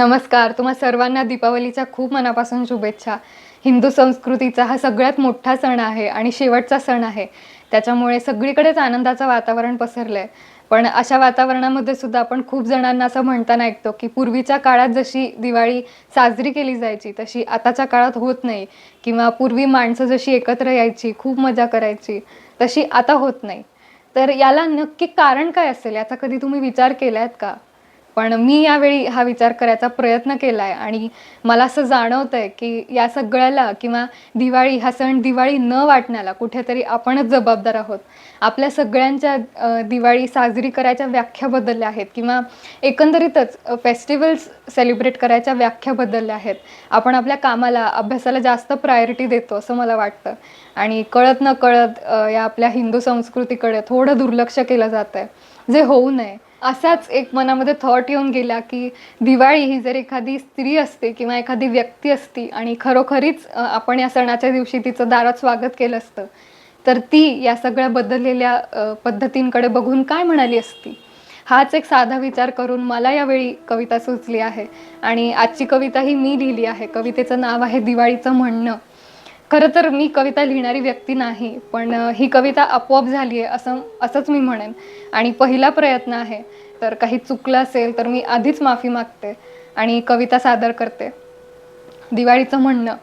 नमस्कार. तुम्हा सर्वांना दीपावलीच्या खूप मनापासून शुभेच्छा. हिंदू संस्कृतीचा हा सगळ्यात मोठा सण आहे आणि शेवटचा सण आहे. त्याच्यामुळे सगळीकडेच आनंदाचं वातावरण पसरलंय. पण अशा वातावरणामध्ये सुद्धा आपण खूप जणांना असं म्हणताना ऐकतो, की पूर्वीच्या काळात जशी दिवाळी साजरी केली जायची, तशी आताच्या काळात होत नाही किंवा पूर्वी माणसं जशी एकत्र यायची, खूप मजा करायची, तशी आता होत नाही. तर याला नक्की कारण काय असेल, याचा कधी तुम्ही विचार केलायत का? पण मी यावेळी हा विचार करायचा प्रयत्न केला आहे आणि मला असं जाणवतंय, की या सगळ्याला किंवा दिवाळी हा सण दिवाळी न वाटण्याला कुठेतरी आपणच जबाबदार आहोत. आपल्या सगळ्यांच्या दिवाळी साजरी करायच्या व्याख्या बदलल्या आहेत किंवा एकंदरीतच फेस्टिवल्स सेलिब्रेट करायच्या व्याख्या बदलल्या आहेत. आपण आपल्या कामाला, अभ्यासाला जास्त प्रायोरिटी देतो असं मला वाटतं आणि कळत-नकळत या आपल्या हिंदू संस्कृतीकडे थोडं दुर्लक्ष केलं जातंय, जे होऊ नये. असाच एक मनामध्ये थॉट येऊन गेला, की दिवाळी ही जर एखादी स्त्री असते किंवा एखादी व्यक्ती असती आणि खरोखरीच आपण या सणाच्या दिवशी तिचं दारात स्वागत केलं असतं, तर ती या सगळ्या बदललेल्या पद्धतींकडे बघून काय म्हणाली असती? हाच एक साधा विचार करून मला यावेळी कविता सुचली आहे आणि आजची कविता ही मी लिहिली आहे. कवितेचं नाव आहे दिवाळीचं म्हणणं. खरं तर मी कविता लिहिणारी व्यक्ती नाही, पण ही कविता आपोआप झाली आहे असंच मी म्हणेन आणि पहिला प्रयत्न आहे. तर काही चुकलं असेल तर मी आधीच माफी मागते आणि कविता सादर करते. दिवाळीचं म्हणणं.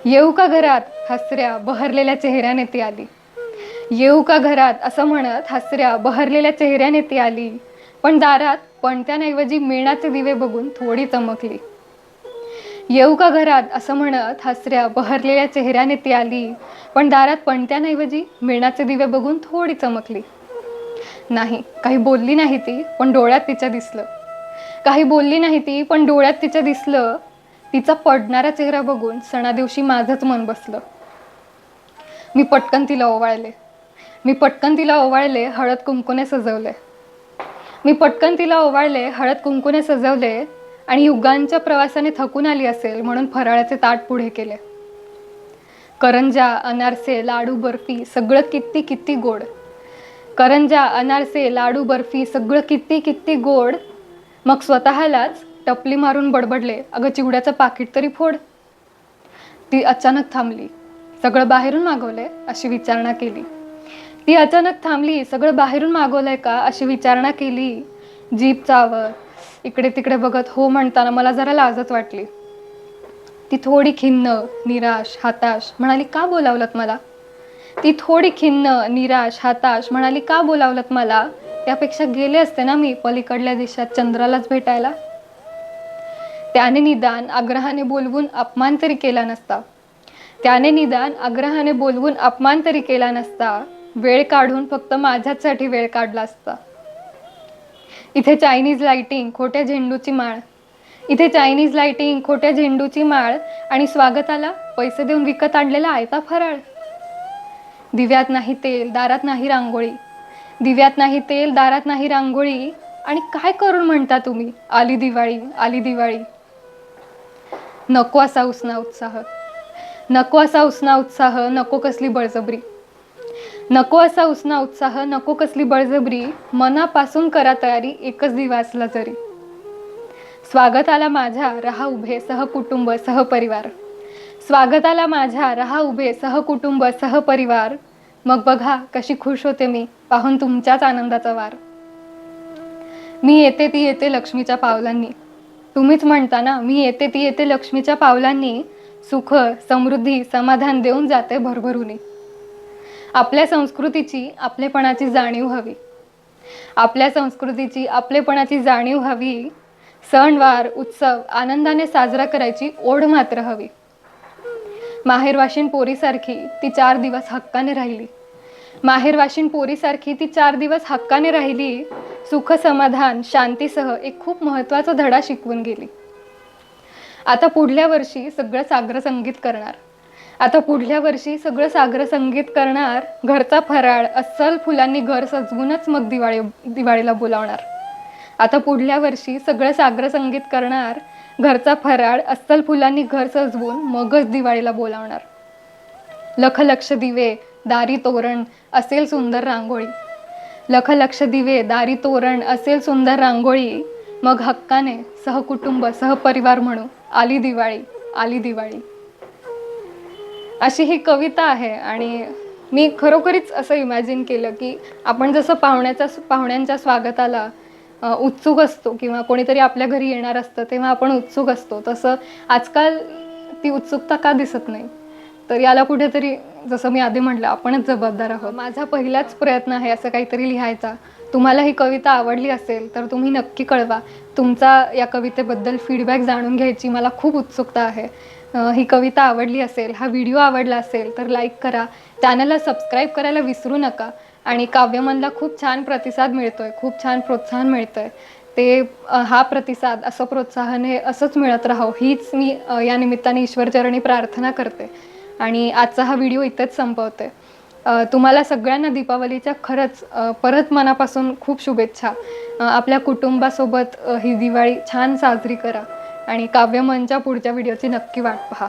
येऊ का घरात हसऱ्या बहरलेल्या चेहऱ्याने ती आली. येऊ का घरात असं म्हणत हसऱ्या बहरलेल्या चेहऱ्याने ती आली. पण दारात पणत्यांऐवजी मेणाचे दिवे बघून थोडी चमकली. येऊ का घरात असं म्हणत हसऱ्या बहरलेल्या चेहऱ्याने ती आली. पण दारात पणत्यांऐवजी मेणाचे दिवे बघून थोडी चमकली. नाही, काही बोलली नाही ती, पण डोळ्यात तिच्या दिसलं. काही बोलली नाही ती, पण डोळ्यात तिच्या दिसलं. तिचा पडणारा चेहरा बघून सणादिवशी माझंच मन बसलं. मी पटकन तिला ओवाळले. मी पटकन तिला ओवाळले, हळद कुंकूने सजवले. मी पटकन तिला ओवाळले, हळद कुंकूने सजवले आणि युगांच्या प्रवासाने थकून आली असेल म्हणून फराळाचे ताट पुढे केले. करंजा, अनारसे, लाडू, बर्फी सगळं किती किती गोड. करंजा, अनारसे, लाडू, बर्फी सगळं किती किती गोड. मग स्वतःलाच टपली मारून बडबडले, अगं चिवड्याचं पाकिट तरी फोड. ती अचानक थांबली. सगळं बाहेरून मागवलंय अशी विचारणा केली. ती अचानक थांबली. सगळं बाहेरून मागवलंय का अशी विचारणा केली. जीभ चावत इकडे तिकडे बघत हो म्हणताना मला जरा लाजच वाटली. ती थोडी खिन्न, निराश, हताश म्हणाली, का बोलावलत मला? ती थोडी खिन्न, निराश, हताश म्हणाली, का बोलावलत मला? त्यापेक्षा गेले असते ना मी पलीकडल्या देशात चंद्रालाच भेटायला. त्याने निदान आग्रहाने बोलवून अपमान तरी केला नसता. त्याने निदान आग्रहाने बोलवून अपमान तरी केला नसता. वेळ काढून फक्त माझ्यासाठी वेळ काढला असता. इथे चायनीज लाइटिंग, खोट्या झेंडूची माळ. इथे चायनीज लाइटिंग, खोट्या झेंडूची माळ आणि स्वागताला पैसे देऊन विकत आणलेला आयता फराळ. दिव्यात नाही तेल, दारात नाही रांगोळी. दिव्यात नाही तेल, दारात नाही रांगोळी. आणि काय करून म्हणता तुम्ही आली दिवाळी, आली दिवाळी. नको असा उसना उत्साह. नको असा उसना उत्साह, नको कसली बळजबरी. नको असा उसना उत्साह, नको कसली बळजबरी. मनापासून करा तयारी, एकच दिवा असला जरी. स्वागताला माझ्या रहा उभे सहकुटुंब सहपरिवार. स्वागताला माझ्या रहा उभे सहकुटुंब सहपरिवार. मग बघा कशी खुश होते मी पाहून तुमच्याच आनंदाचा वार. मी येते ती येते लक्ष्मीच्या पावलांनी. तुम्हीच म्हणता ना, मी येते ती येते लक्ष्मीच्या पावलांनी. सुख, समृद्धी, समाधान देऊन जाते भरभरूनी. आपल्या संस्कृतीची आपलेपणाची जाणीव हवी. आपल्या संस्कृतीची आपलेपणाची जाणीव हवी. सणवार, उत्सव आनंदाने साजरा करायची ओढ मात्र हवी. माहेरवाशीण पोरीसारखी ती 4 दिवस हक्काने राहिली. माहेरवाशीण पोरीसारखी ती 4 दिवस हक्काने राहिली. सुख, समाधान, शांतीसह एक खूप महत्त्वाचा धडा शिकवून गेली. आता पुढल्या वर्षी सगळं सागर संगीत करणार. आता पुढल्या वर्षी सगळं सागर संगीत करणार. घरचा फराळ अस्सल फुलांनी घर सजवूनच मग दिवाळीला बोलावणार. आता पुढल्या वर्षी सगळं सागर संगीत करणार. घरचा फराळ अस्सल फुलांनी घर सजवून मगच दिवाळीला बोलावणार. लख लक्ष दिवे, दारी तोरण असेल सुंदर रांगोळी. लख लक्ष दिवे, दारी तोरण असेल सुंदर रांगोळी. मग हक्काने सहकुटुंब सहपरिवार म्हणू, आली दिवाळी, आली दिवाळी. अशी ही कविता आहे. आणि मी खरोखरीच असं इमॅजिन केलं की आपण जसं पाहुण्यांच्या स्वागताला उत्सुक असतो किंवा कोणीतरी आपल्या घरी येणार असतं तेव्हा आपण उत्सुक असतो, तसं आजकाल ती उत्सुकता का दिसत नाही? तर याला कुठेतरी, जसं मी आधी म्हटलं, आपणच जबाबदार आहोत. माझा पहिलाच प्रयत्न आहे असं काहीतरी लिहायचा. तुम्हाला ही कविता आवडली असेल तर तुम्ही नक्की कळवा. तुमचा या कवितेबद्दल फीडबॅक जाणून घ्यायची मला खूप उत्सुकता आहे. ही कविता आवडली असेल, हा व्हिडिओ आवडला असेल तर लाईक करा, चॅनलला सबस्क्राईब करायला विसरू नका. आणि काव्यमनला खूप छान प्रतिसाद मिळतोय, खूप छान प्रोत्साहन मिळतंय. ते हा प्रतिसाद, असं प्रोत्साहन हे असंच मिळत राहावं हीच मी या निमित्ताने ईश्वरचरणी प्रार्थना करते. आणि आजचा हा व्हिडिओ इथेच संपवते. तुम्हाला सगळ्यांना दीपावलीच्या खरंच परत मनापासून खूप शुभेच्छा. आपल्या कुटुंबासोबत ही दिवाळी छान साजरी करा आणि काव्यमनच्या पुढच्या व्हिडिओची नक्की वाट पहा.